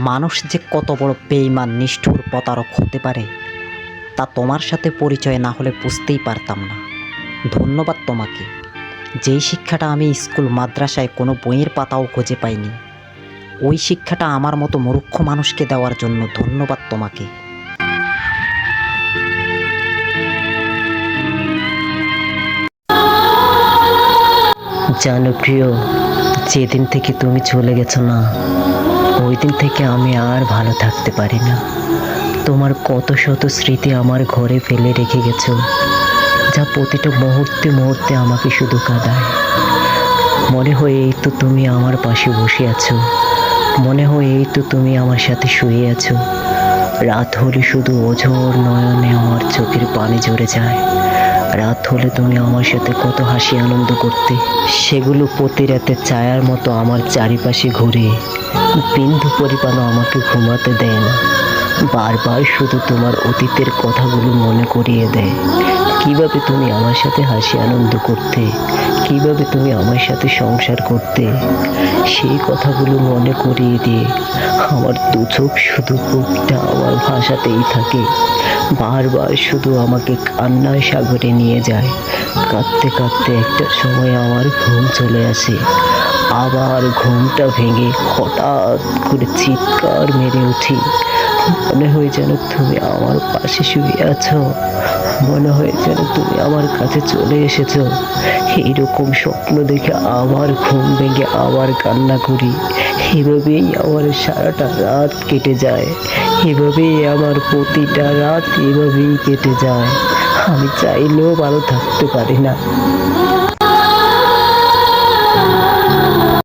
মানুষ যে কত বড় বেঈমান, নিষ্ঠুর, প্রতারক হতে পারে তা তোমার সাথে পরিচয় না হলে বুঝতেই পারতাম না। ধন্যবাদ তোমাকে। যেই শিক্ষাটা আমি স্কুল মাদ্রাসায় কোনো বইয়ের পাতাও খুঁজে পাইনি, ওই শিক্ষাটা আমার মতো মূর্খ মানুষকে দেওয়ার জন্য ধন্যবাদ তোমাকে। জানো প্রিয়, যেদিন থেকে তুমি চলে গেছো না, ওই দিন থেকে আমি আর ভালো থাকতে পারি না। তোমার কত শত স্মৃতি আমার ঘরে ফেলে রেখে গেছো, যা প্রতিটা মুহূর্তে মুহূর্তে আমাকে শুধু কাঁদায়। মনে হয় এই তো তুমি আমার পাশে বসে আছো, মনে হয় এই তো তুমি আমার সাথে শুয়ে আছো। রাত হলে শুধু অঝোর নয়নে আমার চোখের পানি ঝরে যায়। রাত হলে তুমি আমার সাথে কত হাসি আনন্দ করতে, সেগুলো প্রতি রাতে ছায়ার মতো আমার চারিপাশে ঘুরে বিন্দু পরিমাণও আমাকে ঘুমাতে দেয় না। বারবার শুধু তোমার অতীতের কথাগুলো মনে করিয়ে দেয়। কিভাবে তুমি আমার সাথে হাসি আনন্দ করতে, কিভাবে তুমি আমার সাথে সংসার করতে, সেই কথাগুলো মনে করিয়ে দিয়ে আমার দু চোখ শুধু বুকটা আমার ভাষাতেই থাকে। বারবার শুধু আমাকে কান্নার সাগরে নিয়ে যায়। কাঁদতে কাঁদতে একটা সময় আমার ঘুম চলে আসে। আবার ঘুমটা ভেঙে হঠাৎ করে চিৎকার মেরে উঠি। মনে হয় যেন তুমি আমার পাশে শুয়ে আছো, মনে হয় যেন তুমি আমার কাছে চলে এসেছো। এইরকম স্বপ্ন দেখে আবার ঘুম ভেঙে আবার কান্না করি। এভাবেই আমার সারাটা রাত কেটে যায়, এভাবেই আমার প্রতিটা রাত এভাবেই কেটে যায়। আমি চাইলেও ভালো থাকতে পারি না।